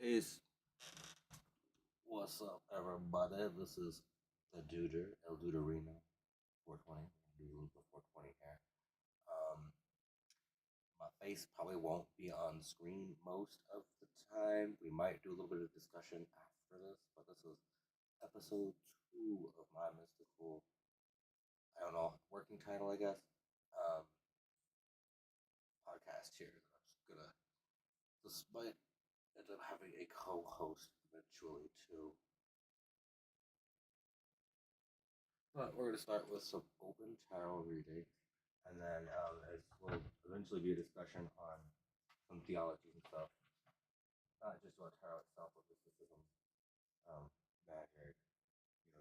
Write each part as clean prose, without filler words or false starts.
Peace. What's up, everybody? This is the Duder, El Duderino, 420. Do a little bit 420 here. Um, my face probably won't be on screen most of the time. We might do a little bit of discussion after this, but this is episode 2 of my mystical, I don't know, working title, I guess, um, podcast here. I'm just gonna, this might end up having a co-host eventually too. But we're going to start with some open tarot reading, and then it will eventually be a discussion on some theology and stuff, not just about tarot itself, but mysticism, um, magic,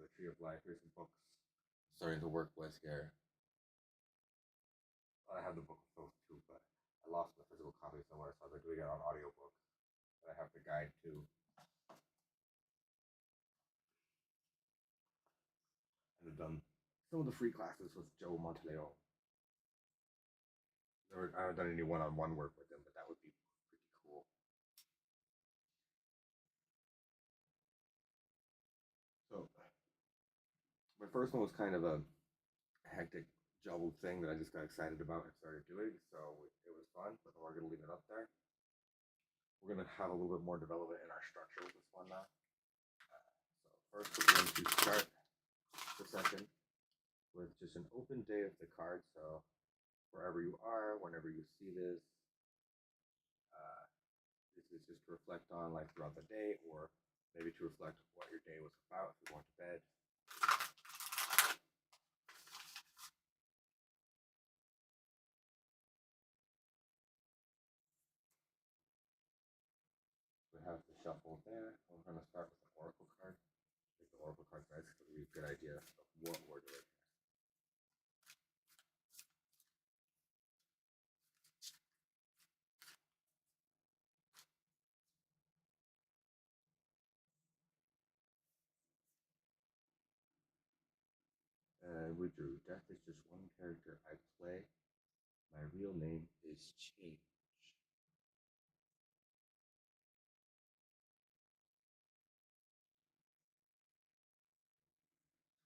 the Tree of Life. Here's some books I'm starting to work with here. Well, I have the book of both too, but I lost the physical copy somewhere, so I've been doing it on audiobook. And I have the guide too. And I've done some of the free classes with Joe Monteleone. I haven't done any one-on-one work with him, but that would be pretty cool. So my first one was kind of a hectic jumbled thing that I just got excited about and started doing, so it was fun, but we're going to leave it up there. We're going to have a little bit more development in our structure with this one now. So first we're going to start the session with just an open day of the card, so wherever you are, whenever you see this, this is just to reflect on like throughout the day, or maybe to reflect what your day was about if you're going to bed. We have the shuffle there. We're going to start with an oracle card. Take the oracle card first to give you a good idea of what we're doing. We drew Death is just one character I play. My real name is Change.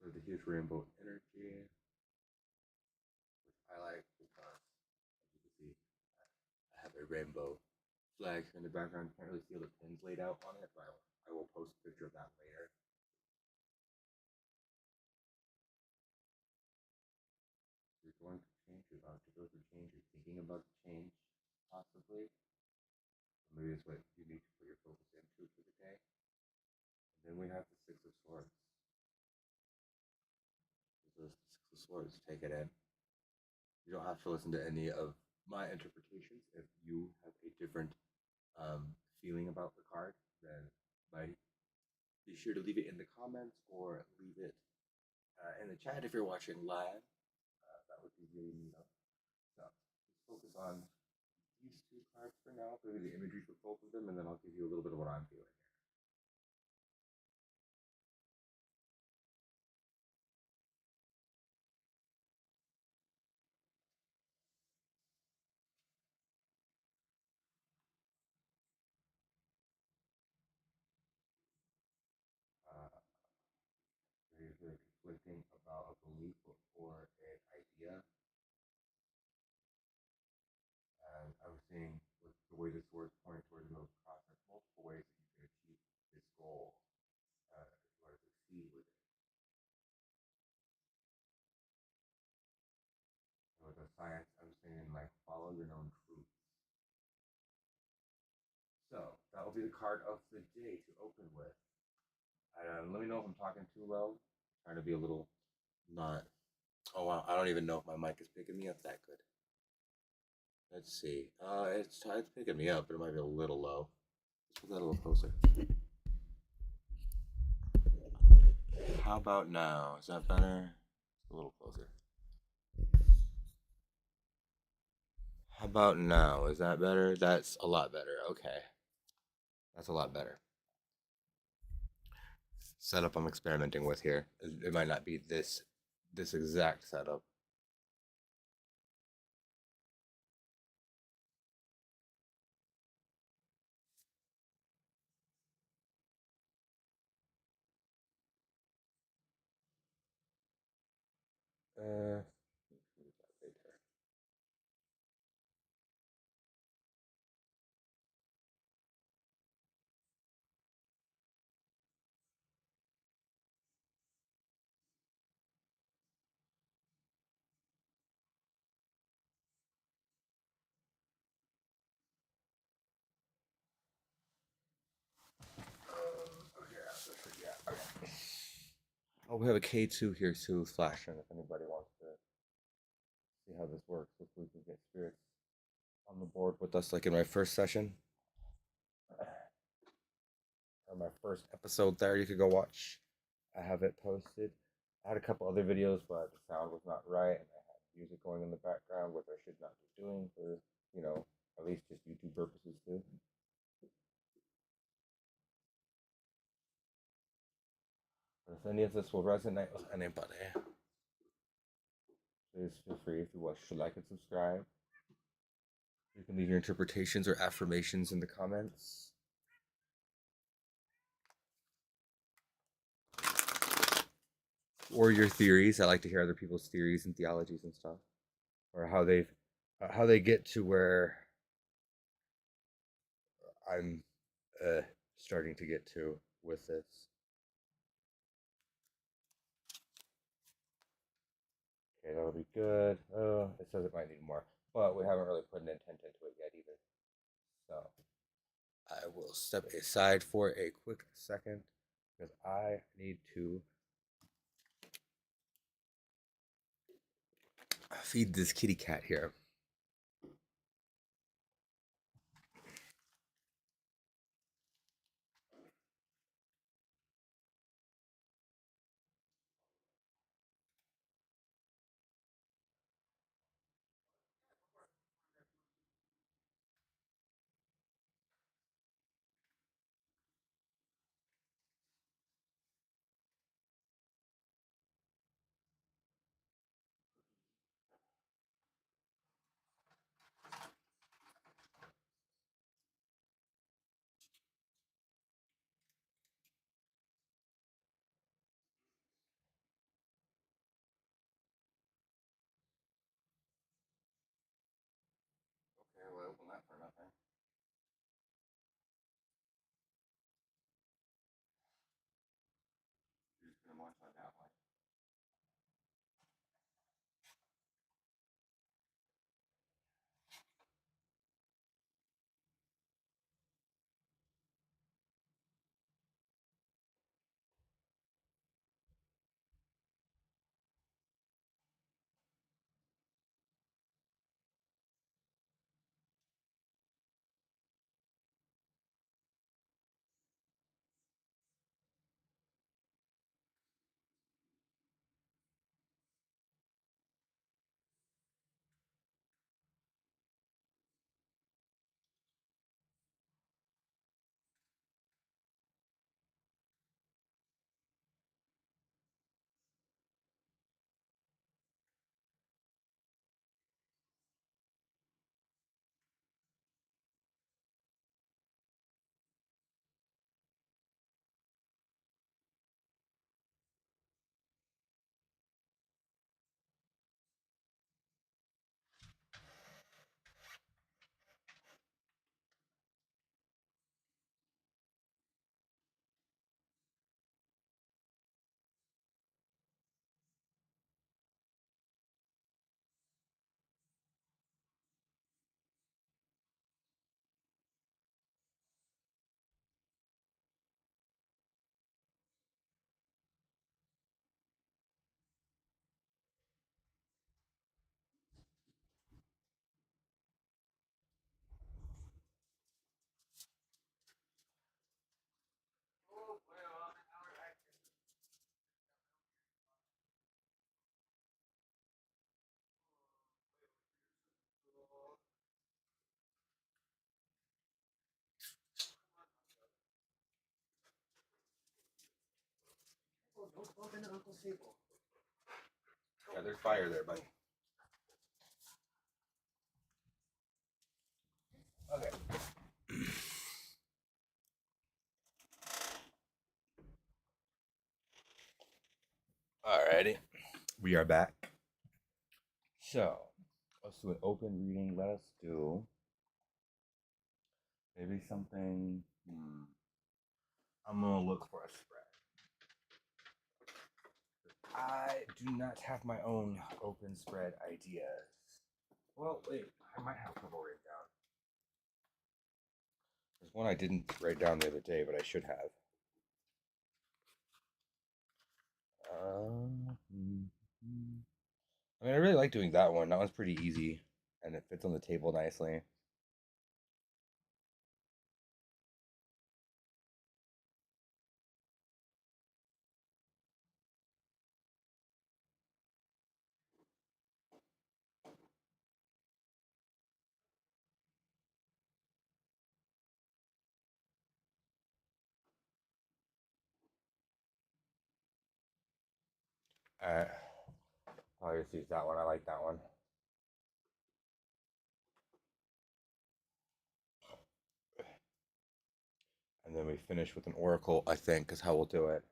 So the huge rainbow energy, which I like because, as you can see, I have a rainbow flag in the background. You can't really see the pins laid out on it, but I will post a picture of that later. You're going to change. You're about to go through change. You're thinking about the change, possibly. Maybe it's what you need to put your focus into for the day. And then we have the Six of Swords. So the Six of Swords, take it in. You don't have to listen to any of my interpretations. If you have a different feeling about the card, then be sure to leave it in the comments or leave it in the chat if you're watching live. That would be really neat. So just focus on these two cards for now, maybe the imagery for both of them, and then I'll give you a little bit of what I'm feeling here. They're conflicting about a belief or an idea. And I was seeing with the way this words point towards those process, multiple ways that you can achieve this goal if you want to succeed with it. And with the science, I'm saying like follow your known truths. So that will be the card of the day to open with. Let me know if I'm talking too low. I'm trying to be a little not. Oh wow, I don't even know if my mic is picking me up that good. Let's see. It's picking me up, but it might be a little low. Let's put that a little closer. How about now? Is that better? A little closer. How about now? Is that better? That's a lot better. Okay. That's a lot better. Setup I'm experimenting with here. It might not be this exact setup. Oh, we have a K2 here too, flashing. If anybody wants to see how this works, hopefully we can get spirits on the board with us, like in my first session or my first episode. There, you could go watch. I have it posted. I had a couple other videos, but the sound was not right, and I had music going in the background, which I should not be doing for, at least just YouTube purposes too. But if any of this will resonate with anybody, please feel free, if you wish, to like and subscribe. You can leave your interpretations or affirmations in the comments. Or your theories. I like to hear other people's theories and theologies and stuff, or how they get to where I'm starting to get to with this. Okay, that'll be good. Oh, it says it might need more, but we haven't really put an intent into it yet either. So I will step aside for a quick second because I need to feed this kitty cat here. Okay, well, open that for nothing. You're just gonna watch that way. Don't bump into Uncle's table. Yeah, there's fire there, buddy. Okay. Alrighty. We are back. So let's do an open reading. Let us do maybe something. I'm gonna look for a spread. I do not have my own open spread ideas. Well, wait, I might have a couple written down. There's one I didn't write down the other day, but I should have. I mean, I really like doing that one. That one's pretty easy, and it fits on the table nicely. Alright, I'll just use that one. I like that one. And then we finish with an oracle, I think, is how we'll do it.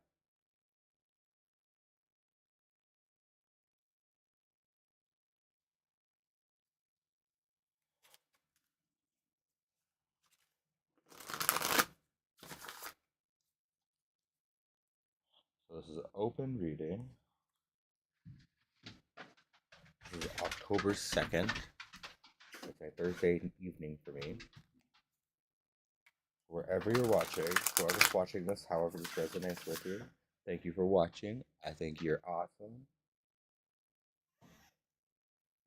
So this is an open reading. This is October 2nd. It's a Thursday evening for me. Wherever you're watching, whoever's watching this, however this resonates with you, thank you for watching. I think you're awesome.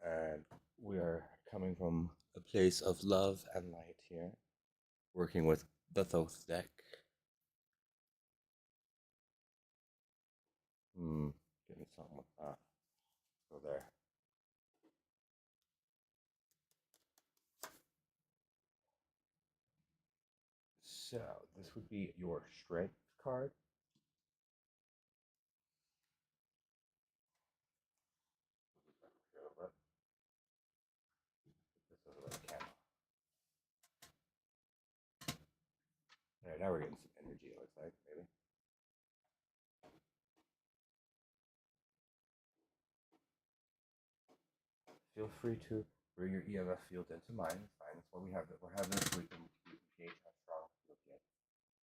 And we are coming from a place of love and light here, working with the Thoth deck. Give me something with that. Go there. So this would be your strength card. This is a camera. All right, now we're getting some energy. It looks like maybe. Feel free to bring your EMF field into mine. It's fine. That's why we have it. We're having this so we can gauge how strong the field gets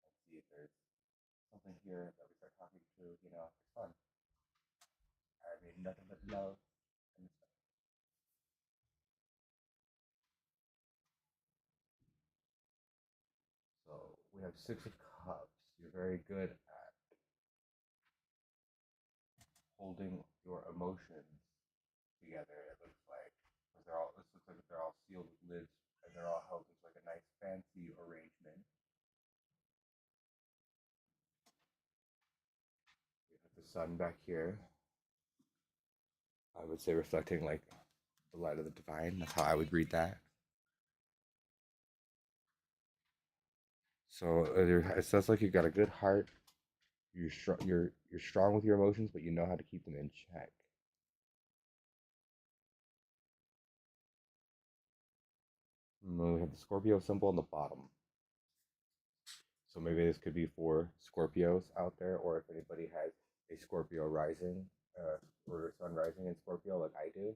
and see if there's something here that we start talking to. You know, it's fun. I mean, nothing but love and stuff. So we have Six of Cups. You're very good at holding your emotions together. It looks like because they're all. This looks like they're all sealed with lids and they're all held into like a nice fancy arrangement. We have the sun back here. I would say reflecting like the light of the divine. That's how I would read that. So it says like you got a good heart. You're strong with your emotions, but you know how to keep them in check. And then we have the Scorpio symbol on the bottom. So maybe this could be for Scorpios out there, or if anybody has a Scorpio rising or sun rising in Scorpio, like I do.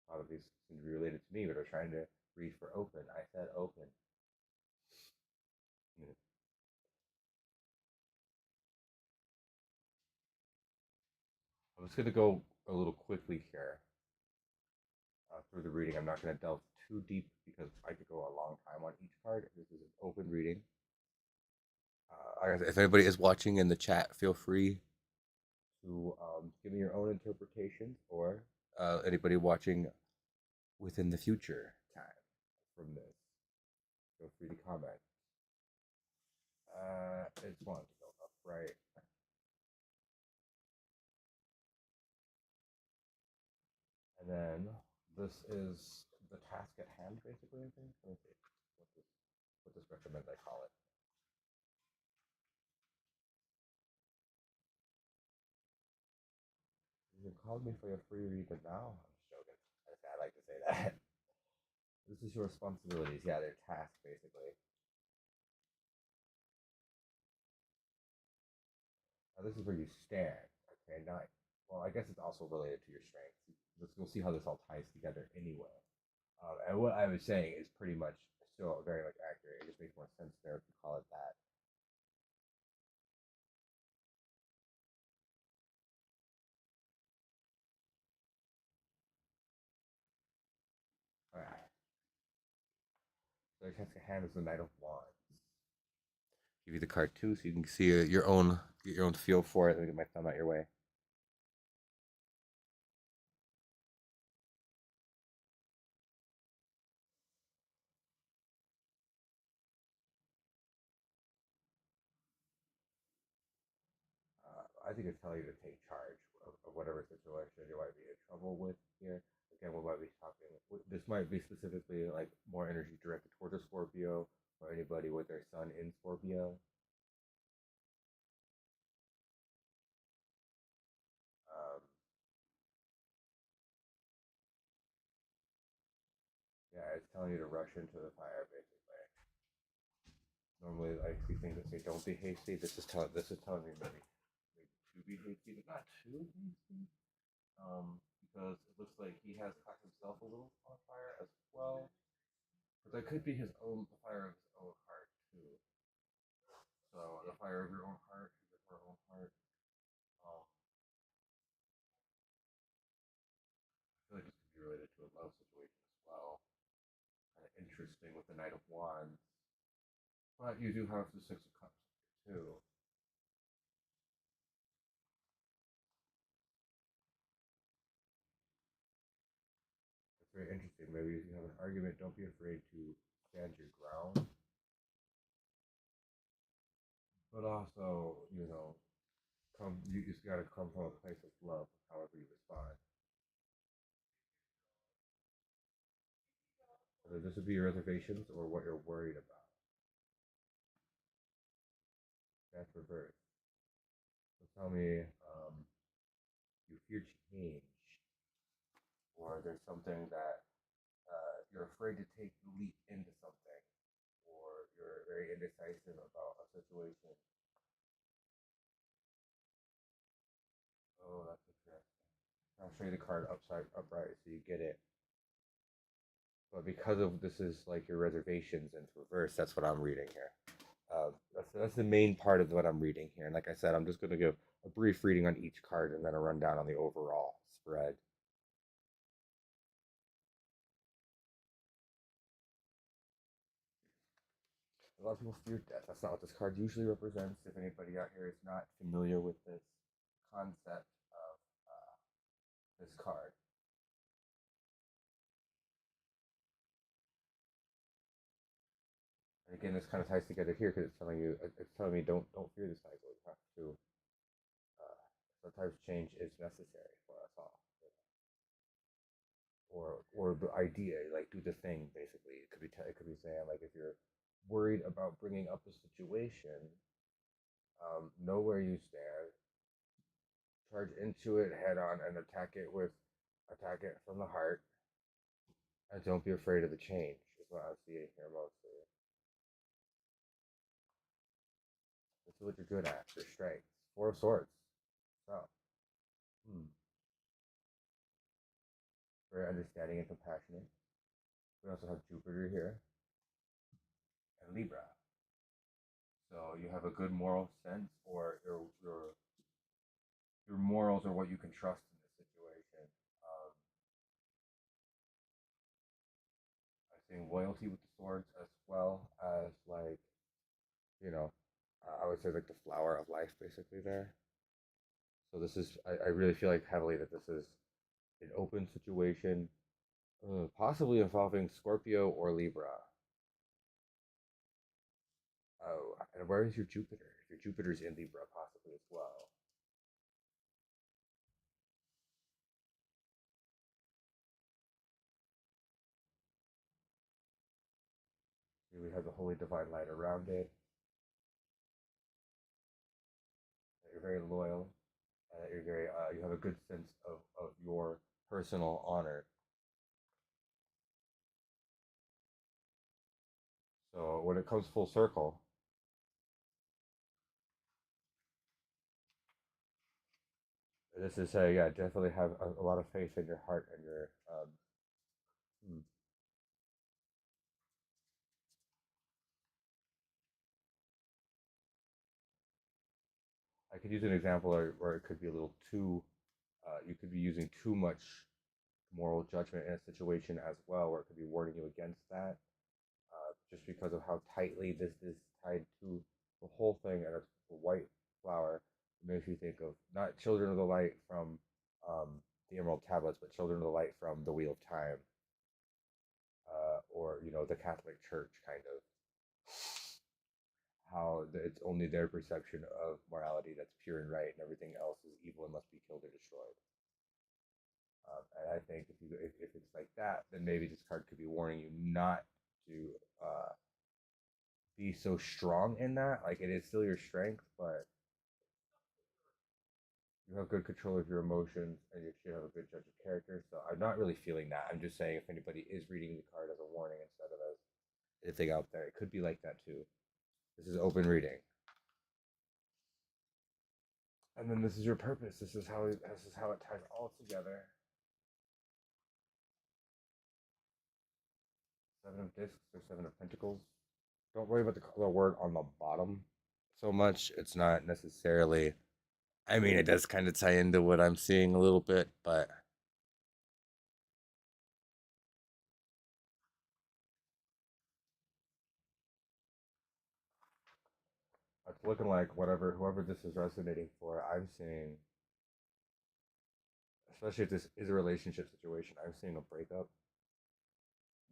A lot of these seem to be related to me, but I'm trying to read for open. I said open. I'm just going to go a little quickly here through the reading. I'm not going to delve too deep because I could go a long time on each card. This is an open reading. If anybody is watching in the chat, feel free to give me your own interpretations, or anybody watching within the future time from this, feel free to comment. It's one to go up, right? And then this is the task at hand, basically. I think. Let me see what this recommends I call it. You can call me for your free reader now. I'm just joking. I like to say that. This is your responsibilities. Yeah, they're tasks, basically. Now, this is where you stand. Okay, not. Well, I guess it's also related to your strengths. we'll see how this all ties together anyway. And what I was saying is pretty much still very much accurate. It just makes more sense there if you call it that. All right. So Jessica hand is the Knight of Wands. Give you the card too, so you can see get your own feel for it. Let me get my thumb out your way. I think it's telling you to take charge of whatever situation you might be in trouble with here. Again, we might be talking. This might be specifically like more energy directed towards a Scorpio or anybody with their sun in Scorpio. Um, yeah, it's telling you to rush into the fire, basically. Normally, I see things that say don't be hasty. This is telling me maybe to be hasty, but not too hasty. Because it looks like he has caught himself a little on fire as well. But that could be his own the fire of his own heart too. So the fire of your own heart, his or her own heart. I feel like this could be related to a love situation as well. Kind of interesting with the Knight of Wands. But you do have the Six of Cups too. It's very interesting. Maybe if you have an argument, don't be afraid to stand your ground. But also, you just gotta come from a place of love, however you respond. Whether this would be your reservations or what you're worried about. That's reversed. So tell me, you fear change, or there's something that you're afraid to take the leap into something, or you're very indecisive about a situation. Oh, that's interesting. I'll show you the card upright so you get it. But because of this is like your reservations and it's reversed, that's what I'm reading here. That's the main part of what I'm reading here. And like I said, I'm just going to give a brief reading on each card and then a rundown on the overall spread. A lot of people fear death. That's not what this card usually represents. If anybody out here is not familiar with this concept of this card, and again, this kind of ties together here because it's telling me don't fear this cycle. You have to. Sometimes change is necessary for us all, or the idea, like do the thing. Basically, it could be saying like if you're worried about bringing up a situation, know where you stand, charge into it head on, and attack it from the heart, and don't be afraid of the change. Is what I'm seeing here mostly. This is what you're good at. Your strengths. Four of Swords. So, hmm, very understanding and compassionate. We also have Jupiter here and Libra. So you have a good moral sense, or your morals are what you can trust in this situation. Um, I'm seeing loyalty with the swords as well as like I would say like the flower of life basically there. So this is I really feel like heavily that this is an open situation, possibly involving Scorpio or Libra. Oh, and where is your Jupiter? Your Jupiter's in Libra possibly as well. We have the holy divine light around it. You're very loyal, and that you have a good sense of your personal honor. So when it comes full circle, This is yeah, definitely have a lot of faith in your heart and your hmm. I could use an example where it could be a little too, you could be using too much moral judgment in a situation as well, where it could be warning you against that, just because of how tightly this is tied to the whole thing. And it's a white flower. It makes you think of not Children of the Light from the Emerald Tablets, but Children of the Light from the Wheel of Time, or the Catholic Church, kind of how it's only their perception of morality that's pure and right, and everything else is evil and must be killed or destroyed. And I think if it's like that, then maybe this card could be warning you not to be so strong in that. Like it is still your strength, but you have good control of your emotions and you should have a good judge of character. So I'm not really feeling that. I'm just saying if anybody is reading the card as a warning instead of as anything out there, it could be like that too. This is open reading. And then this is your purpose. This is how it ties all together. Seven of Discs or Seven of Pentacles. Don't worry about the word on the bottom so much. It's not necessarily. I mean, it does kind of tie into what I'm seeing a little bit, but it's looking like whoever this is resonating for. I'm seeing, especially if this is a relationship situation, I'm seeing a breakup,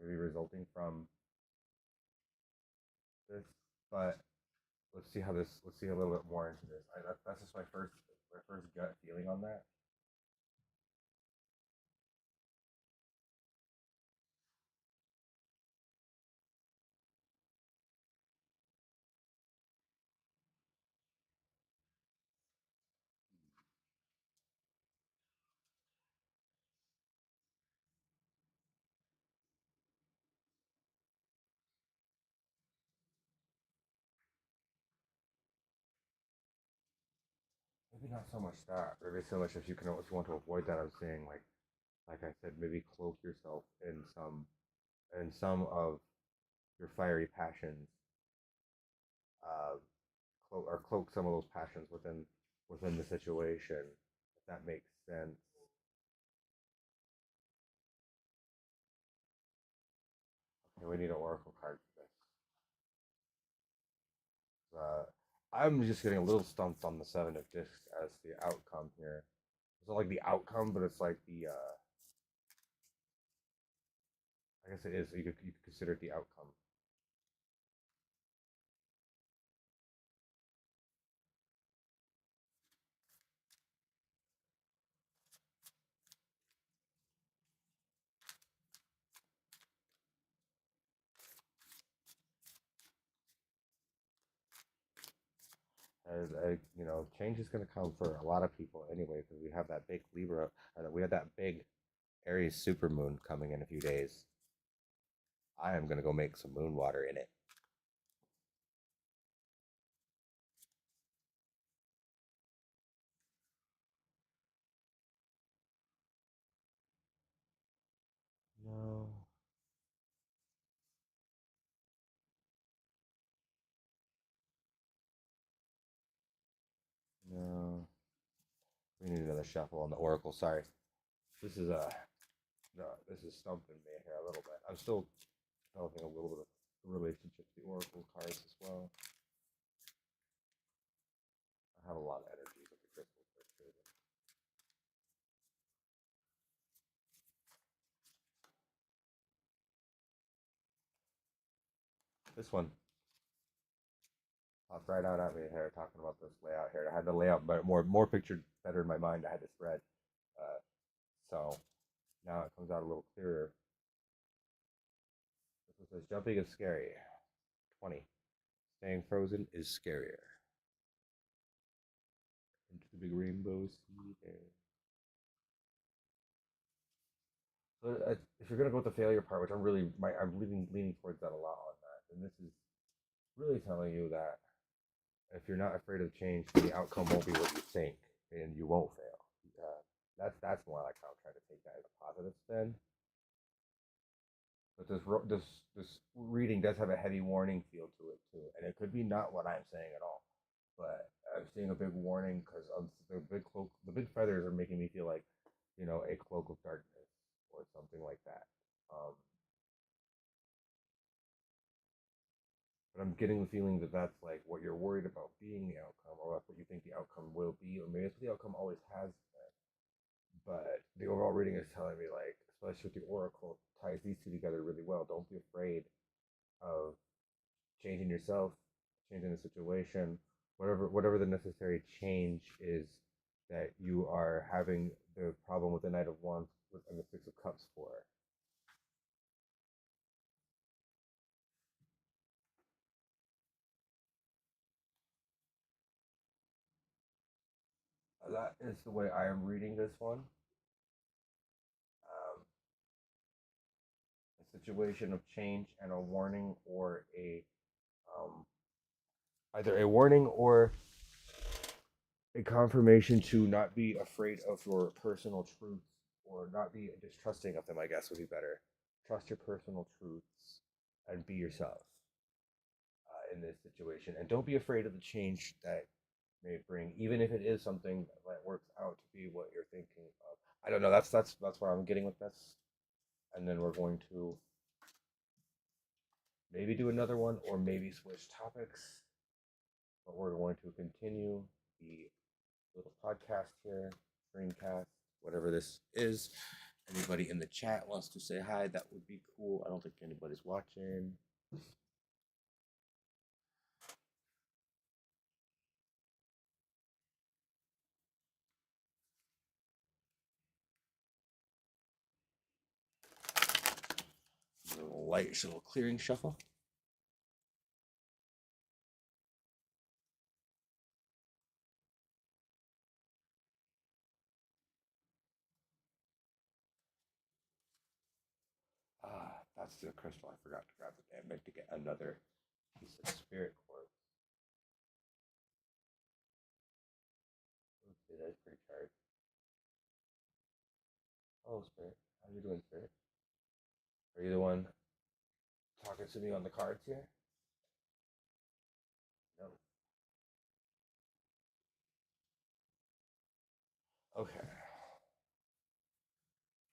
maybe resulting from this. But let's see a little bit more into this. That's just my first gut feeling on that. Maybe not so much that. Maybe so much if you want to avoid that. I'm saying like I said, maybe cloak yourself in some of your fiery passions, uh, cloak some of those passions within the situation. If that makes sense. Okay, we need an oracle card for this. I'm just getting a little stumped on the Seven of Discs as the outcome here. It's not like the outcome, but it's like the. I guess it is. You could consider it the outcome. As change is going to come for a lot of people anyway, because we have that big Libra, we have that big Aries supermoon coming in a few days. I am going to go make some moon water in it. No, no. We need another shuffle on the Oracle. Sorry, this is no, this is stumping me here a little bit. I'm still developing a little bit of a relationship to the Oracle cards as well. I have a lot of energy with the crystals for sure. This one popped right out at me here talking about this layout here. I had the layout but more pictured better in my mind. I had this spread. So now it comes out a little clearer. This one says jumping is scary. 20. Staying frozen is scarier. Into the big rainbow sea there. So if you're gonna go with the failure part, which I'm leaning towards that a lot on that, then this is really telling you that if you're not afraid of change, then the outcome won't be what you think, and you won't fail. That's more like how I'm trying to take that as a positive spin. But this reading does have a heavy warning feel to it too, and it could be not what I'm saying at all. But I'm seeing a big warning because of the big cloak. The big feathers are making me feel like, a cloak of darkness or something like that. Um, but I'm getting the feeling that that's like what you're worried about being the outcome, or that's what you think the outcome will be, or maybe it's what the outcome always has been. But the overall reading is telling me, like, especially with the oracle, ties these two together really well. Don't be afraid of changing yourself, changing the situation, whatever the necessary change is that you are having the problem with the Knight of Wands and the Six of Cups for. That is the way I am reading this one. A situation of change and a warning, or um, either a warning or a confirmation to not be afraid of your personal truths, or not be distrusting of them, I guess would be better. Trust your personal truths and be yourself in this situation. And don't be afraid of the change that may bring, even if it is something that works out to be what you're thinking of. I don't know. That's where I'm getting with this. And then we're going to maybe do another one, or maybe switch topics. But we're going to continue the little podcast here, screencast, whatever this is. Anybody in the chat wants to say hi, that would be cool. I don't think anybody's watching. A little light, a little clearing shuffle. That's the crystal. I forgot to grab the damn thing to get another piece of spirit quartz. Okay, that's pretty charged. Hello, spirit. How you doing, spirit? Are you the one talking to me on the cards here? No. Okay.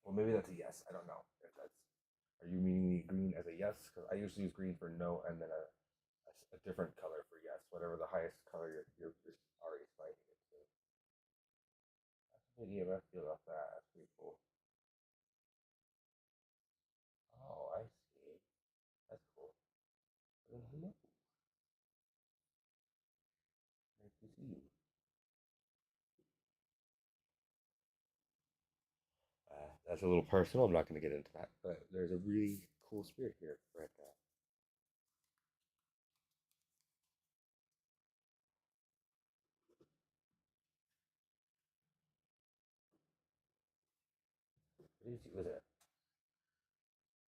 Well, maybe that's a yes. I don't know if that's. Are you meaning the green as a yes? Because I usually use green for no, and then a different color for yes. Whatever the highest color you're already finding it to. That's a good EMF feel off that. That's pretty cool. Oh, I see. That's cool. Well, hello. Nice to see you. That's a little personal. I'm not going to get into that, but there's a really cool spirit here right now. What is it? Was it?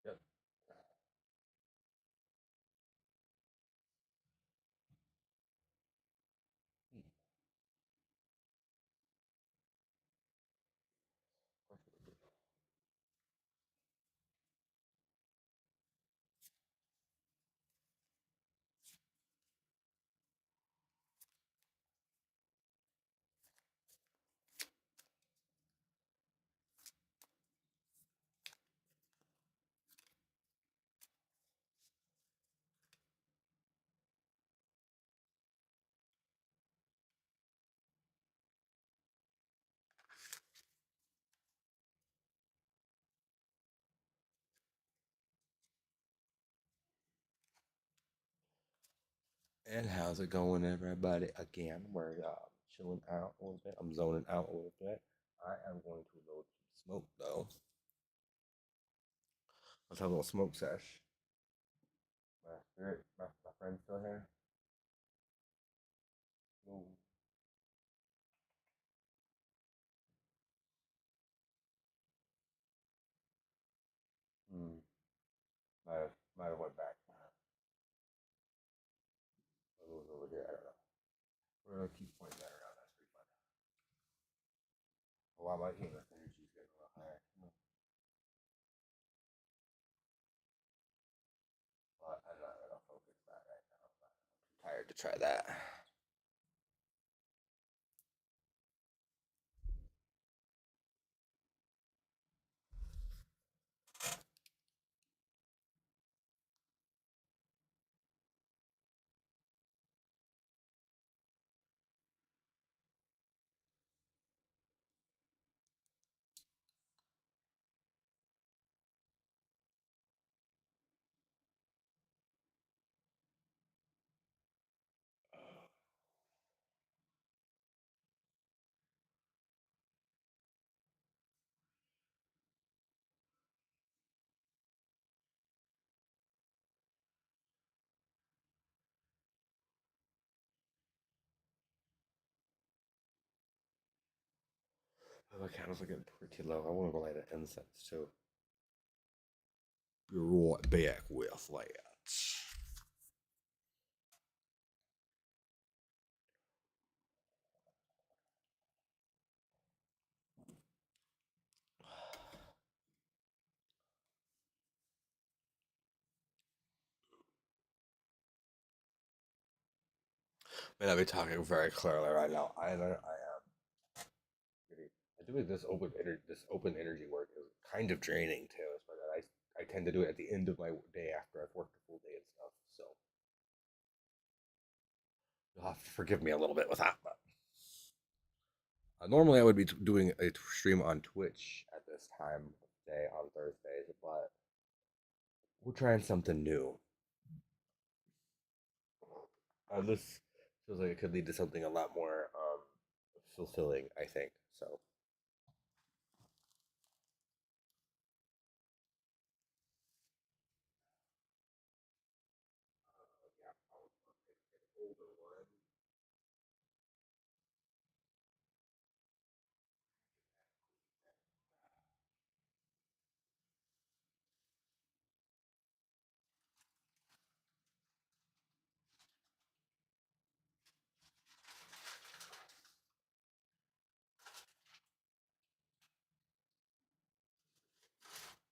Yep. And how's it going, everybody? Again, we're chilling out a little bit. I'm zoning out a little bit. I am going to load some smoke though. Let's have a little smoke sesh. My spirit, my friend's still here. Ooh. Hmm. Might have went back. It was over here. I don't know. We're gonna keep pointing that around. That's pretty fun. wow, my EMF energy is getting a little higher. But I'm not gonna focus that right now. I'm too tired to try that. Oh, my candles are getting pretty low. I want to light an incense too. Be right back with that. May not be talking very clearly right now either. I am pretty. Doing this open energy work is kind of draining too. So that I tend to do it at the end of my day after I've worked a full day and stuff. So you'll have to forgive me a little bit with that. But normally I would be doing a stream on Twitch at this time of day on Thursdays, but we're trying something new. This feels like it could lead to something a lot more fulfilling, I think. So yeah, I'll pick an older one.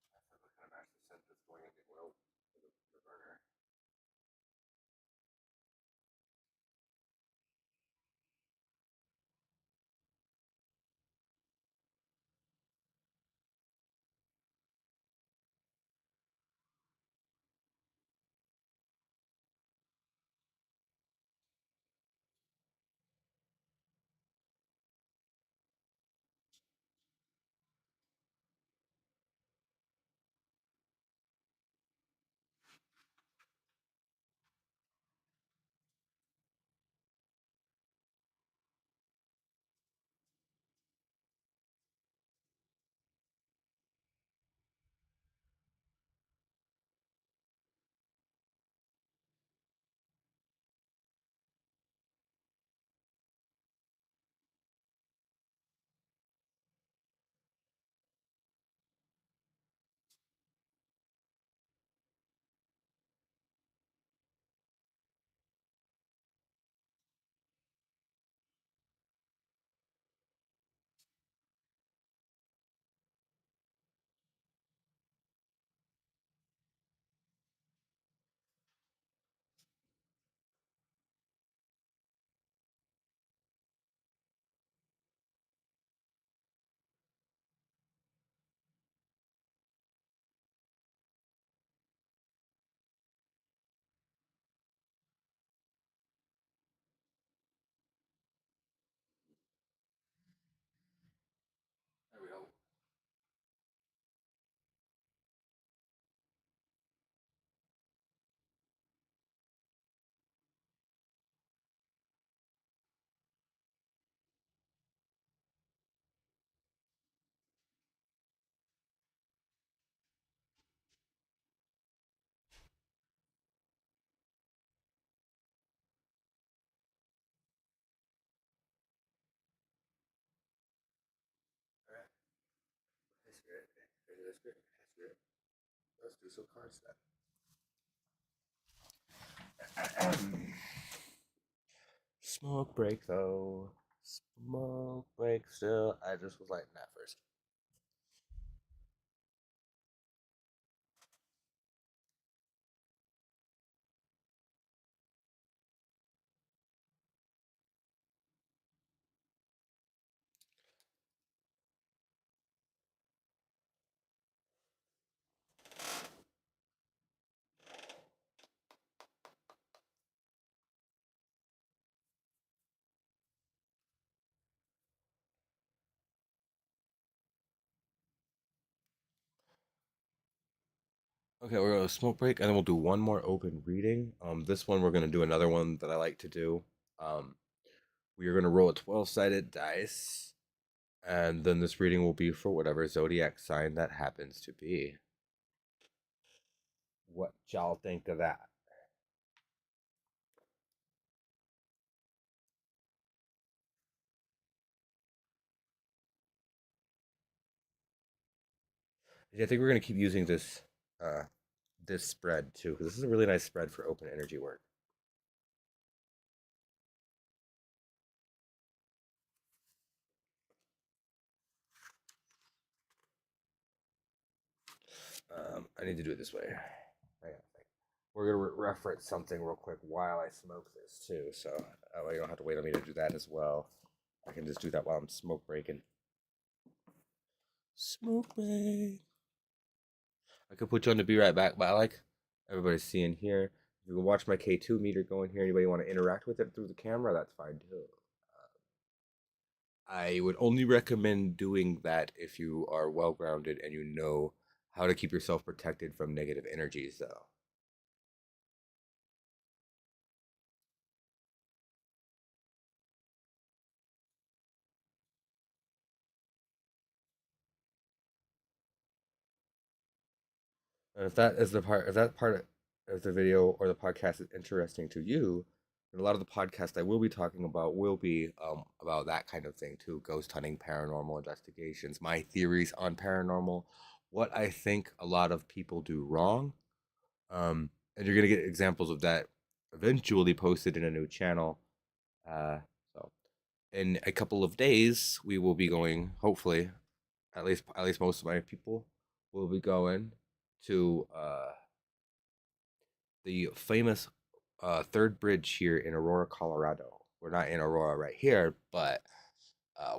I forgot what kind of match the scent that's going in the oil for the burner. There we go. All right. Hey, Spirit. Hey, that's good. Hey, Spirit. Let's do some cards then. Smoke break though. Smoke break still. I just was lighting that first. Okay, we're gonna smoke break, and then we'll do one more open reading. This one we're gonna do another one that I like to do. Um, we are gonna roll a 12-sided dice, and then this reading will be for whatever zodiac sign that happens to be. What y'all think of that? Yeah, I think we're gonna keep using uh, this spread too, because this is a really nice spread for open energy work. I need to do it this way. Hang on. We're gonna reference something real quick while I smoke this too, so that way you don't have to wait on me to do that as well. I can just do that while I'm smoke breaking. Smoke break. I could put you on the be right back, but I like everybody's seeing here. You can watch my K2 meter going here. Anybody want to interact with it through the camera? That's fine too. I would only recommend doing that if you are well grounded and you know how to keep yourself protected from negative energies, though. And if that part of the video or the podcast is interesting to you, then a lot of the podcast I will be talking about will be about that kind of thing too: ghost hunting, paranormal investigations, my theories on paranormal, what I think a lot of people do wrong, and you're gonna get examples of that eventually posted in a new channel. Uh, so in a couple of days, we will be going. Hopefully, at least most of my people will be going to the famous third bridge here in Aurora, Colorado. We're not in Aurora right here, but uh,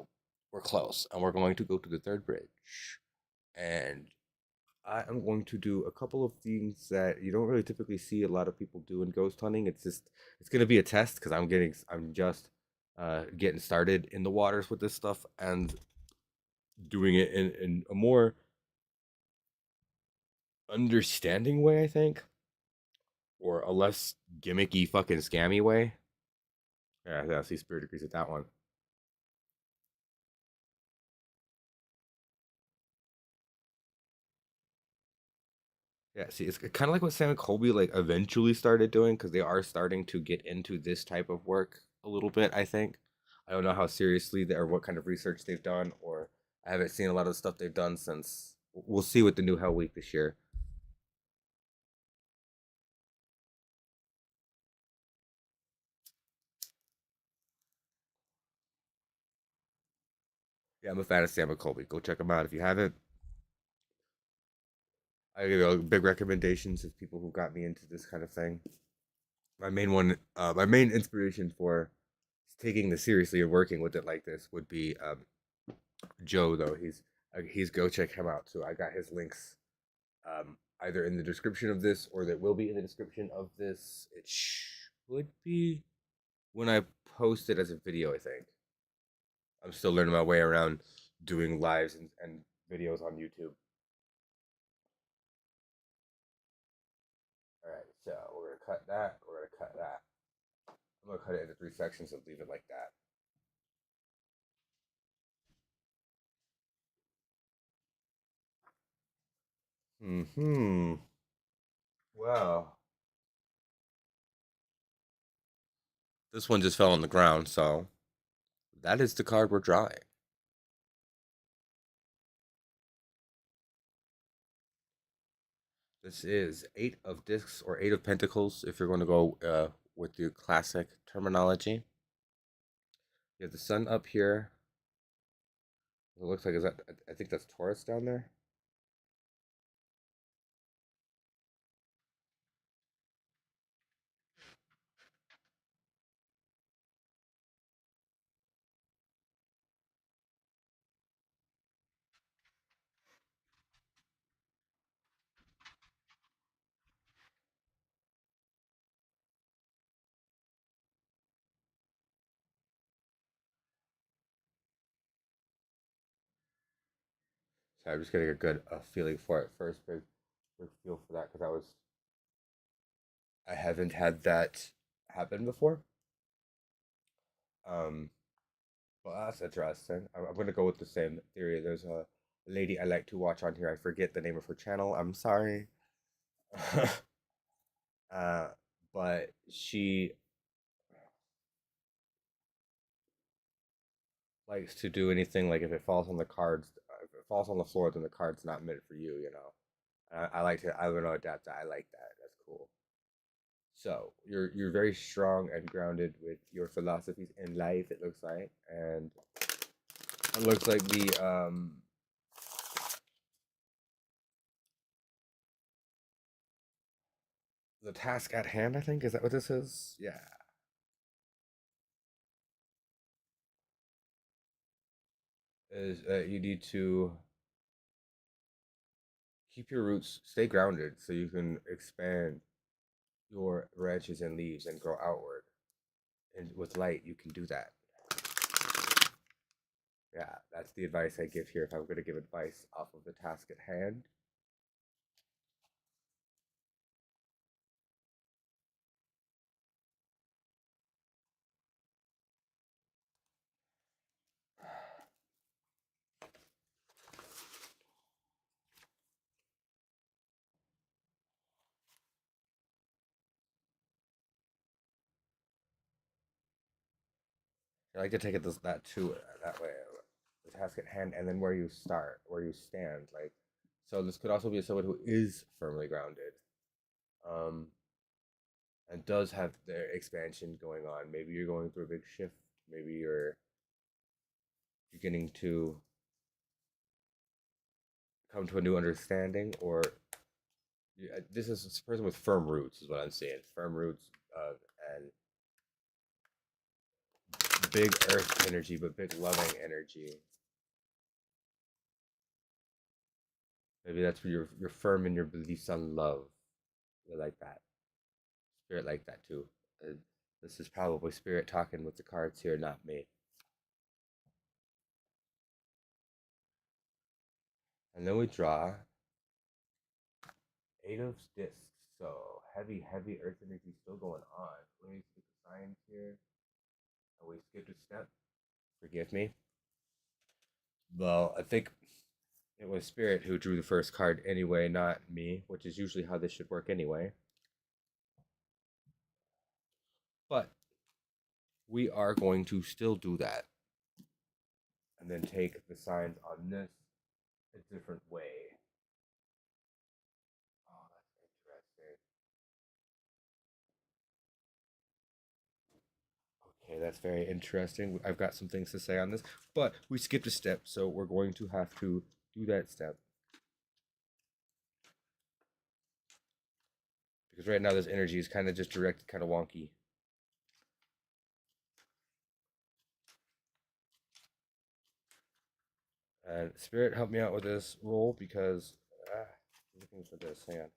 we're close, and we're going to go to the third bridge. And I am going to do a couple of things that you don't really typically see a lot of people do in ghost hunting. It's going to be a test because I'm just getting started in the waters with this stuff and doing it in a more understanding way, I think, or a less gimmicky fucking scammy way. Yeah, I see Spirit agrees with that one. Yeah, see, it's kind of like what Sam and Colby like eventually started doing because they are starting to get into this type of work a little bit. I think I don't know how seriously they or what kind of research they've done, or I haven't seen a lot of the stuff they've done since. We'll see with the new Hell Week this year. Yeah, I'm a fan of Sam and Colby. Go check them out if you haven't. I give you big recommendations of people who got me into this kind of thing. My main inspiration for taking this seriously and working with it like this would be Joe. Though he's go check him out too. I got his links either in the description of this or that will be in the description of this. It would be when I post it as a video. I think I'm still learning my way around doing lives and videos on YouTube. All right, so we're gonna cut that. We're gonna cut that. I'm gonna cut it into three sections and leave it like that. Hmm. Well, this one just fell on the ground, so that is the card we're drawing. This is Eight of Discs or Eight of Pentacles, if you're going to go with the classic terminology. You have the sun up here. It looks like, is that, I think that's Taurus down there. So I'm just getting a good feeling for it first, big feel for that because I haven't had that happen before. Um, well, that's interesting. I'm gonna go with the same theory. There's a lady I like to watch on here. I forget the name of her channel. I'm sorry. uh, but she likes to do anything like if it falls on the cards, if it falls on the floor, then the card's not meant for you, you know. I like to, I don't know, adapt that. I like that. That's cool. So you're very strong and grounded with your philosophies in life. It looks like, and it looks like the task at hand. I think is that what this is? Yeah, is you need to keep your roots, stay grounded, so you can expand your branches and leaves and grow outward. And with light, you can do that. Yeah, that's the advice I give here. If I'm going to give advice off of the task at hand, I like to take it that too that way. The task at hand, and then where you start, where you stand. Like, so this could also be someone who is firmly grounded, um, and does have their expansion going on. Maybe you're going through a big shift. Maybe you're beginning to come to a new understanding, or this is a person with firm roots, is what I'm saying. Firm roots and big earth energy, but big loving energy. Maybe that's where you're firm in your beliefs on love. I like that. Spirit like that too. Uh, this is probably spirit talking with the cards here, not me. And then we draw Eight of Discs. So heavy earth energy still going on. Let me see the signs here. Oh, we skipped a step. Forgive me. Well, I think it was Spirit who drew the first card anyway, not me, which is usually how this should work anyway. But we are going to still do that. And then take the signs on this a different way. Oh, that's interesting. Okay, that's very interesting. I've got some things to say on this, but we skipped a step, so we're going to have to do that step. Because right now this energy is kind of just directed, kind of wonky. And Spirit, help me out with this roll because I'm looking for this. Hang on.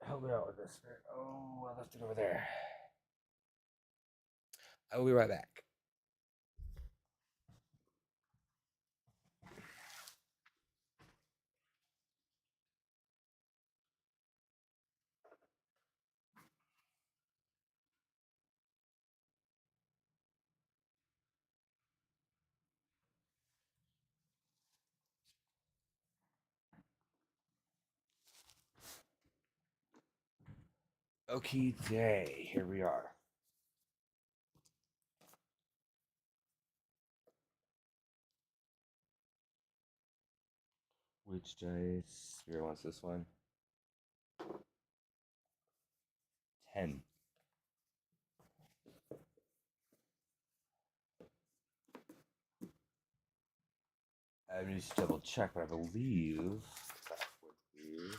Help me out with this, Spirit. Oh, I left it over there. I will be right back. Okay, here we are. Which dice? Spirit wants this one. 10. I need to double check, but I believe that would be.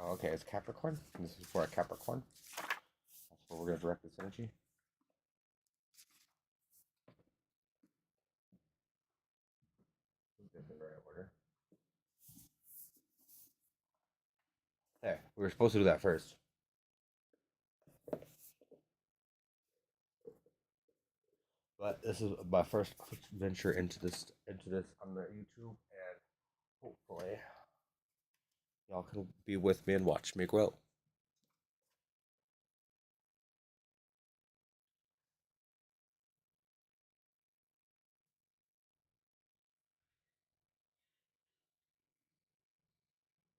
Oh, okay, it's Capricorn. This is for a Capricorn. That's where we're going to direct this energy. In the right order. There, we were supposed to do that first. But this is my first venture into this on the YouTube, and hopefully y'all can be with me and watch me grow.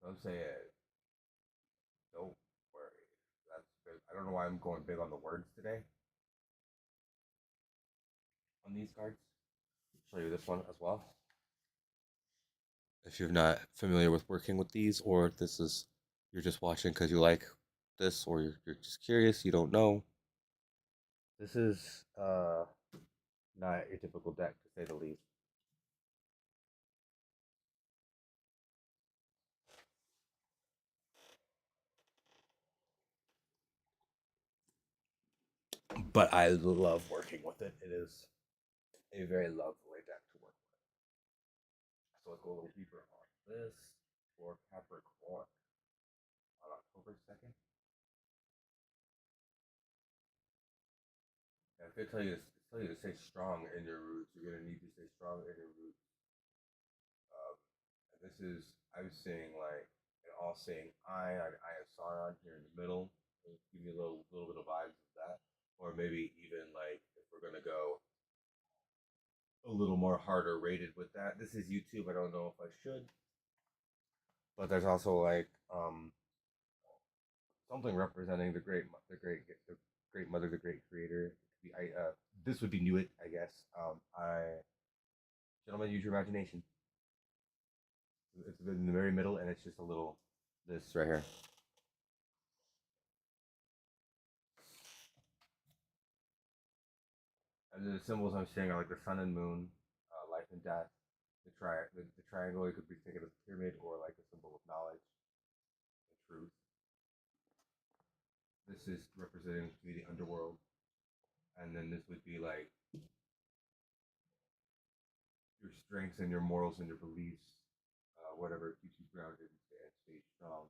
I'm saying, don't worry. That's good. I don't know why I'm going big on the words today on these cards. I'll show you this one as well. If you're not familiar with working with these, or this is you're just watching because you like this, or you're just curious, you don't know. This is not a typical deck, to say the least. But I love working with it. It is a very lovely deck to work with. So let's go a little deeper on this for Capricorn on October 2nd. And if they tell you to stay strong in your roots, you're gonna need to stay strong in your roots. And this is I'm seeing like an all seeing eye, like Eye of Sauron here in the middle. Give me a little bit of vibes of that. Or maybe even like if we're gonna go a little more harder rated with that. This is YouTube. I don't know if I should, but there's also like something representing the great mother, the great creator. This would be Nuit, I guess. Gentlemen, use your imagination. It's in the very middle, and it's just a little this right here. And the symbols I'm seeing are like the sun and moon, life and death. The triangle, you could be thinking of a pyramid or like a symbol of knowledge and truth. This is representing to me the underworld, and then this would be like your strengths and your morals and your beliefs, whatever keeps you grounded and stay strong.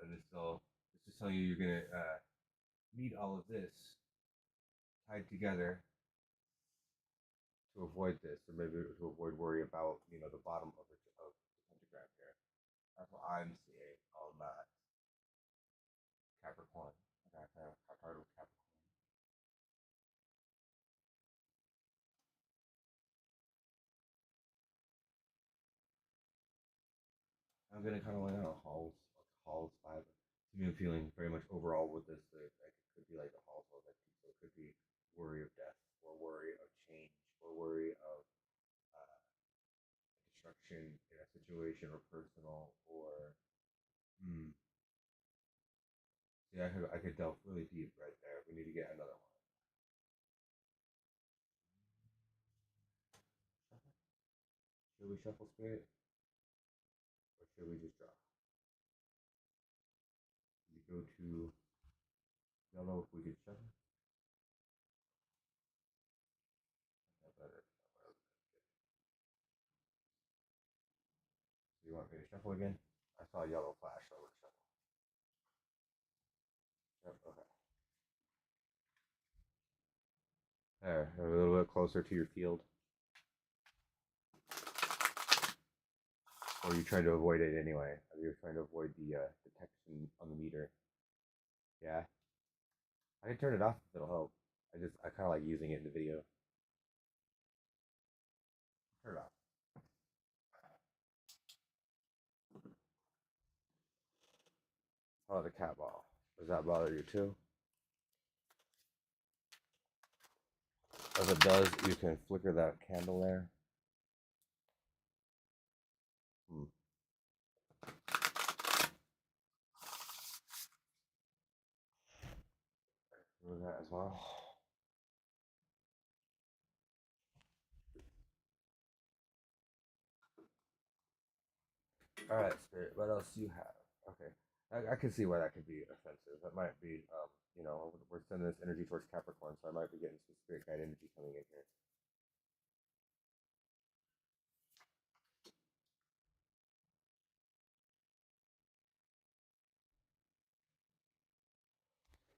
And this is telling you you're gonna need all of this tied together to avoid this, or maybe to avoid worry about the bottom of the pentagram here. That's what I'm seeing on that Capricorn. That card of Capricorn. I'm gonna kind of like Hall's vibe. To me, I'm feeling very much overall with this. Like it could be like the Hall's vibe. So it could be worry of death, or worry of change, or worry of uh, destruction in a situation or personal, or yeah, I could delve really deep right there. We need to get another one. Should we shuffle spirit, or should we just draw? We go to yellow if we could shuffle. That better. Do you want me to shuffle again? I saw yellow flash, so we're shuffle. Yep, okay. There, a little bit closer to your field. or you're trying to avoid it anyway. You're trying to avoid the detection on the meter. Yeah, I can turn it off if it'll help. I kind of like using it in the video. Turn it off. Oh, the cat ball. Does that bother you too? If it does, you can flicker that candle there. Hmm. Do that as well. All right, Spirit. What else do you have? Okay, I can see why that could be offensive. That might be, we're sending this energy towards Capricorn, so I might be getting some spirit guide energy coming in here.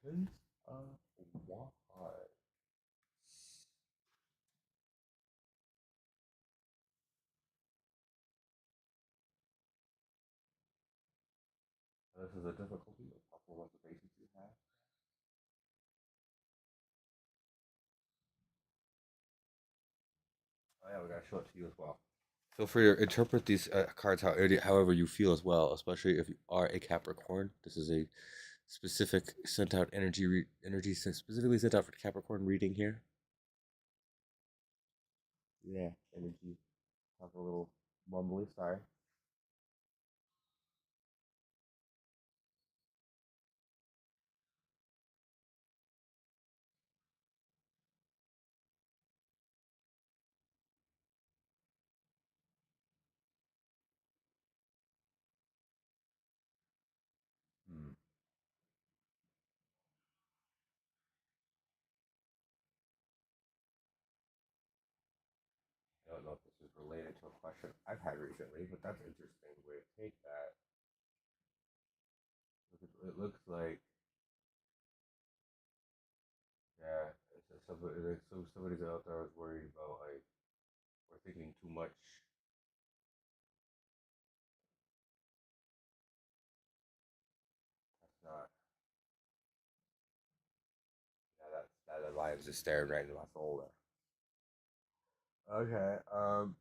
Prince of Wands. This is a difficulty of possible reservations you have. Oh yeah, we gotta show it to you as well. Feel free to interpret these cards however you feel as well, especially if you are a Capricorn. This is a specific sent out energy specifically sent out for Capricorn reading here. Yeah, energy. Talk a little mumbly. Sorry. Hmm. I don't know if this is related to a question I've had recently, but that's an interesting way to take that. It looks like, yeah, somebody's out there was worried about like we're thinking too much. That's not. Yeah, that line's just staring right into my soul there. Okay. I'm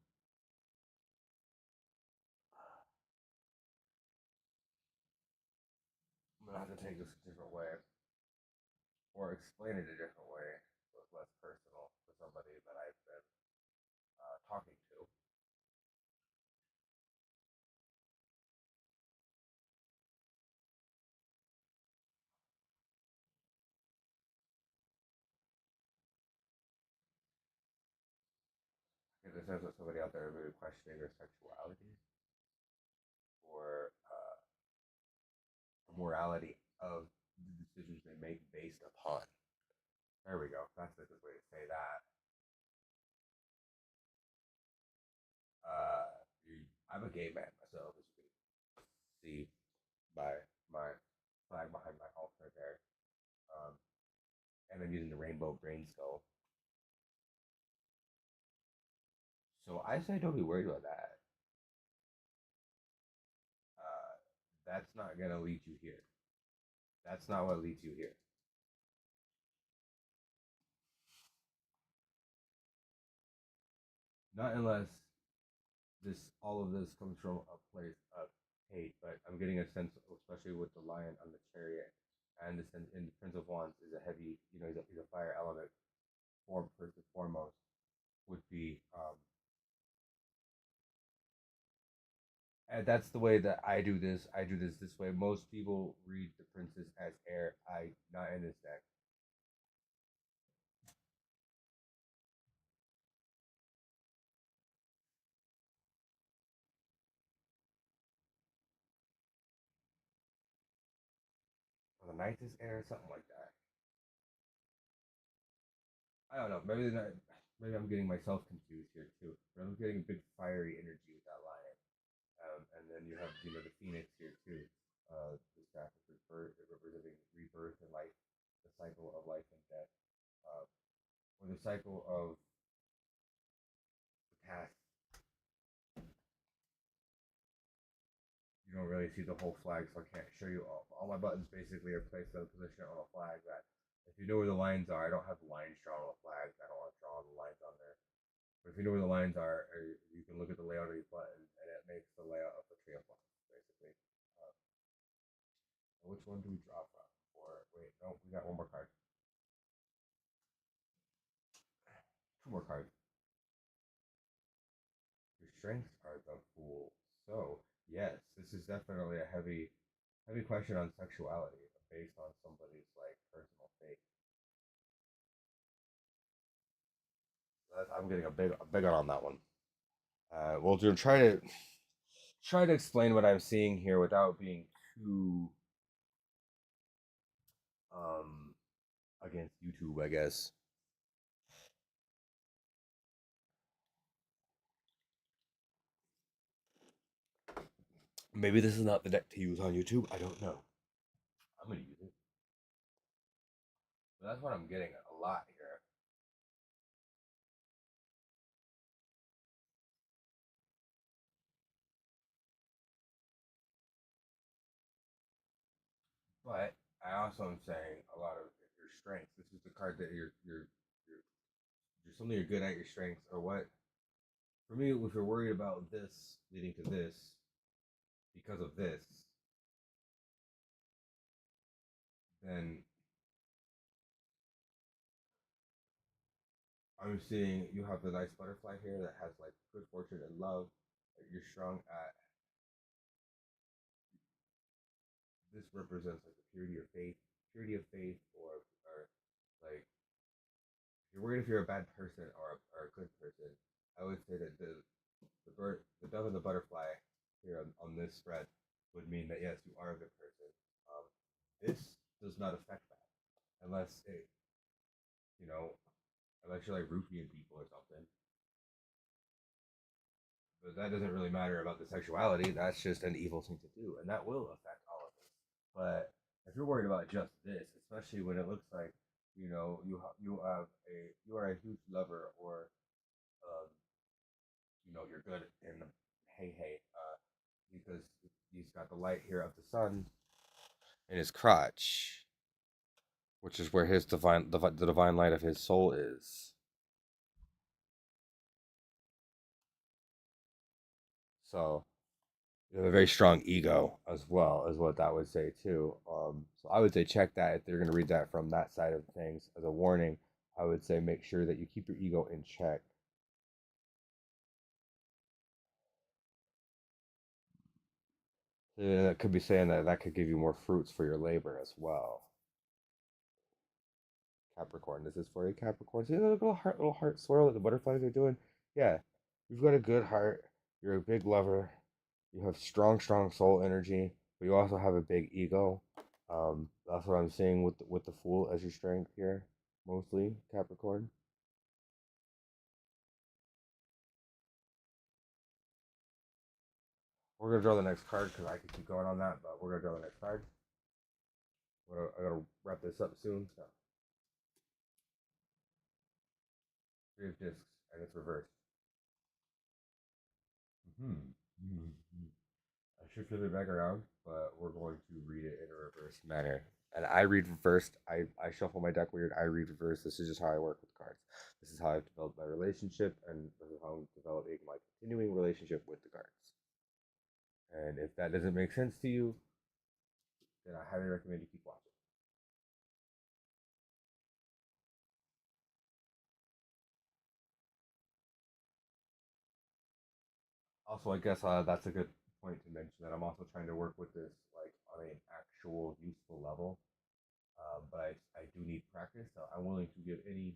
gonna have to take this a different way, or explain it a different way, so it's less personal for somebody that I've been talking to. In the sense that somebody out there maybe questioning their sexuality or the morality of the decisions they make based upon. There we go. That's a good way to say that. Uh, I'm a gay man myself, as you can see by my flag behind my altar there. Um, and I'm using the rainbow brain skull. So I say don't be worried about that. Uh, that's not going to lead you here. That's not what leads you here. Not unless all of this comes from a place of hate, but I'm getting a sense, especially with the lion on the chariot, and the sense in the Prince of Wands is a heavy, he's a fire element form first and foremost would be, and that's the way that I do this. I do this way. Most people read the princess as air. I not in this deck. Or the ninth is air, something like that. I don't know. Maybe not. Maybe I'm getting myself confused here too. But I'm getting a big fiery energy with that lion. And then you have the phoenix here too. This graphic representing rebirth and life, the cycle of life and death, uh, or the cycle of the past you don't really see the whole flag, so I can't show you all my buttons. Basically, are placed in a position on a flag that if you know where the lines are, I don't have lines drawn on the flags. I don't want to draw the lines on there. But if you know where the lines are, you can look at the layout of these buttons, and it makes the layout of the tree of buttons, basically. Uh, which one do we draw from? Or wait, no, we got one more card. Two more cards. Your strengths are the Fool. So yes, this is definitely a heavy question on sexuality based on somebody's like personal faith. I'm getting a big one on that one. Well, to try to explain what I'm seeing here without being too um against YouTube, I guess. Maybe this is not the deck to use on YouTube. I don't know. I'm gonna use it, but that's what I'm getting a lot here. But I also am saying a lot of your strengths. This is the card that you're something you're good at. Your strengths or what? For me, if you're worried about this leading to this because of this, then I'm seeing you have the nice butterfly here that has like good fortune and love. You're strong at this represents like the purity of faith, or like if you're worried if you're a bad person or a good person, I would say that the bird, the dove, and the butterfly here on this spread would mean that yes, you are a good person. Um, this does not affect that unless it, you know, unless you're like roofing people or something. But that doesn't really matter about the sexuality. That's just an evil thing to do, and that will affect all of this. But if you're worried about just this, especially when it looks like you are a huge lover, or um, you're good in hey because he's got the light here of the sun in his crotch, which is where his the divine light of his soul is. So you have a very strong ego as well, as what that would say too. So I would say check that if they're going to read that from that side of things as a warning. I would say make sure that you keep your ego in check. That could be saying that that could give you more fruits for your labor as well. Capricorn, this is for you, Capricorn. See the little heart swirl that the butterflies are doing? Yeah, you've got a good heart. You're a big lover. You have strong soul energy, but you also have a big ego. That's what I'm seeing with the Fool as your strength here, mostly Capricorn. We're gonna draw the next card because I could keep going on that, but we're gonna draw the next card. I gotta wrap this up soon. So, Three of Discs, and it's reversed. I should flip it back around, but we're going to read it in a reverse manner. And I read reversed. I shuffle my deck weird. I read reversed. This is just how I work with cards. This is how I've developed my relationship, and this is how I'm developing my continuing relationship with the cards. And if that doesn't make sense to you, then I highly recommend you keep watching. Also, I guess that's a good point to mention that I'm also trying to work with this like on an actual useful level. But I do need practice, so I'm willing to give any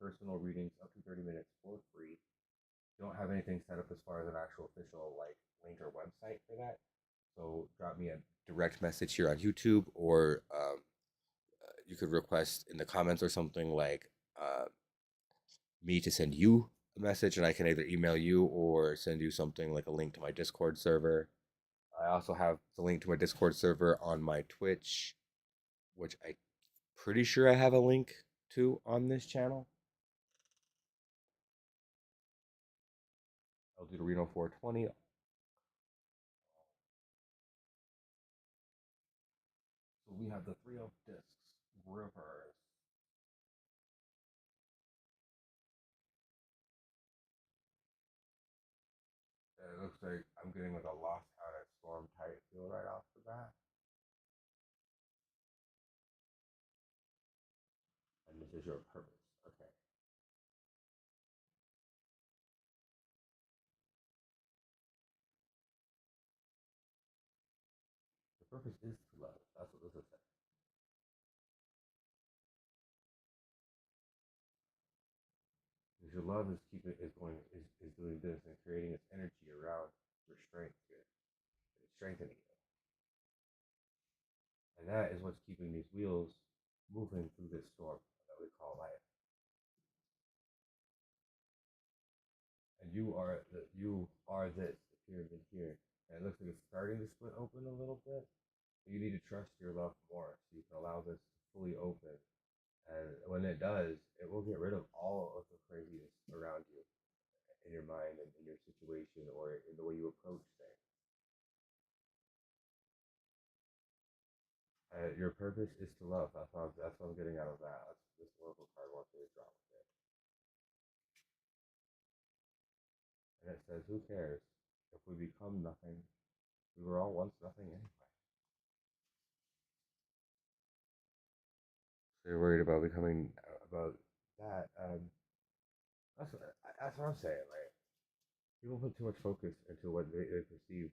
personal readings up to 30 minutes for free. Don't have anything set up as far as an actual official like link or website for that. So drop me a direct message here on YouTube, or you could request in the comments or something like me to send you a message, and I can either email you or send you something like a link to my Discord server. I also have the link to my Discord server on my Twitch, which I pretty sure I have a link to on this channel. El Reno 420. So we have the Three of Discs reverse. And it looks like I'm getting like a Lost Planet Storm type feel right off the bat. And this is your purpose. Okay. The purpose is to love. That's what this is saying. Because your love is doing this and creating its energy around your strength here. And it's strengthening it. And that is what's keeping these wheels moving through this storm that we call life. And you are this, the pyramid here. And it looks like it's starting to split open a little bit. But you need to trust your love more so you can allow this to fully open. And when it does, it will get rid of all of the craziness around you in your mind and in your situation or in the way you approach things. Your purpose is to love. That's what I'm getting out of that. That's this oracle card wants me to draw with it. And it says, who cares? If we become nothing, we were all once nothing anyway. So you're worried about becoming about that. That's what I'm saying. Like people put too much focus into what they perceive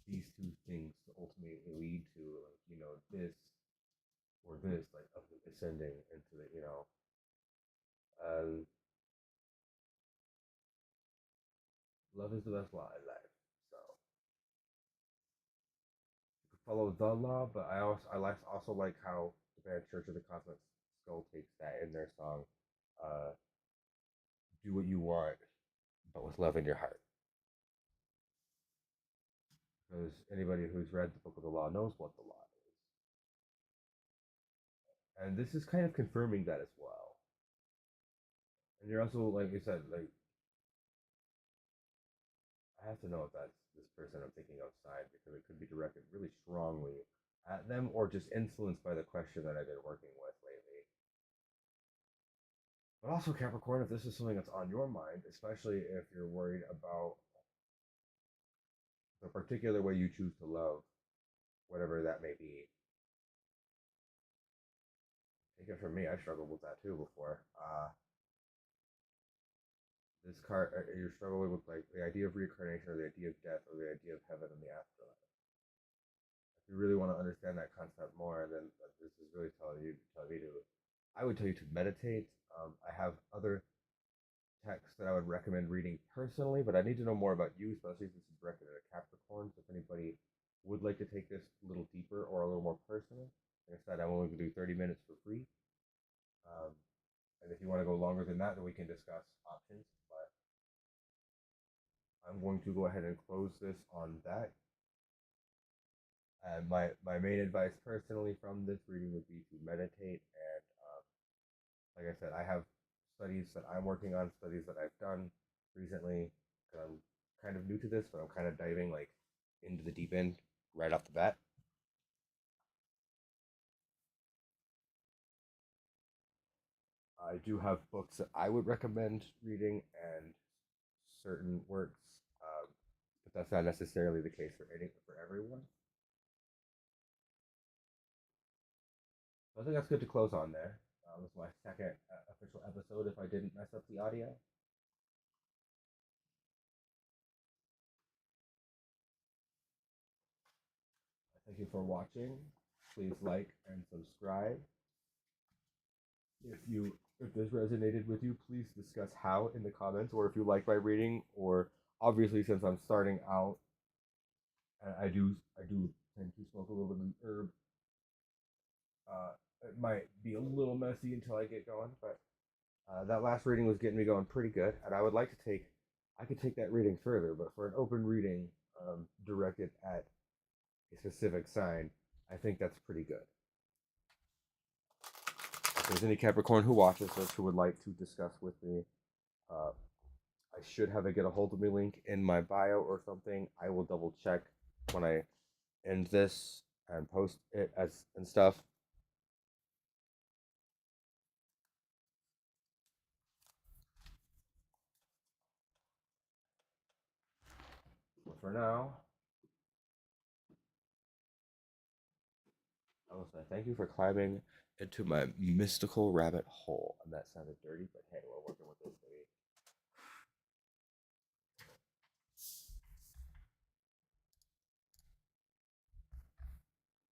these two things to ultimately lead to, like this or this, like up ascending into the um, love is the best law in life. So you can follow the law, but also like how the band Church of the Cosmic Skull takes that in their song. Uh, do what you want, but with love in your heart. Because anybody who's read the Book of the Law knows what the law is, and this is kind of confirming that as well. And you're also, like you said, like I have to know if that's this person I'm thinking outside because it could be directed really strongly at them or just influenced by the question that I've been working with lately. But also, Capricorn, if this is something that's on your mind, especially if you're worried about the particular way you choose to love, whatever that may be, take it from me, I struggled with that too before. This card, you're struggling with like the idea of reincarnation or the idea of death or the idea of heaven and the afterlife. If you really want to understand that concept more, then this is really telling me to. I would tell you to meditate. I have other texts that I would recommend reading personally, but I need to know more about you, especially since it's directed at a Capricorn. So if anybody would like to take this a little deeper or a little more personal, like I said, I'm only going to do 30 minutes for free. Um, and if you want to go longer than that, then we can discuss options. But I'm going to go ahead and close this on that. And my main advice personally from this reading would be to meditate. And like I said, I have studies that I'm working on, studies that I've done recently. I'm kind of new to this, but I'm kind of diving like into the deep end right off the bat. I do have books that I would recommend reading and certain works, but that's not necessarily the case for everyone. So I think that's good to close on there. This is my second official episode. If I didn't mess up the audio, thank you for watching. Please like and subscribe. If this resonated with you, please discuss how in the comments, or if you like my reading, or obviously since I'm starting out, and I do tend to smoke a little bit of herb. It might be a little messy until I get going, but that last reading was getting me going pretty good, and I would like to I could take that reading further, but for an open reading directed at a specific sign, I think that's pretty good. If there's any Capricorn who watches this who would like to discuss with me, I should have a get a hold of me link in my bio or something. I will double check when I end this. and post it as and stuff. But for now, I will say thank you for climbing into my mystical rabbit hole. And that sounded dirty, but hey, we're working with this, baby.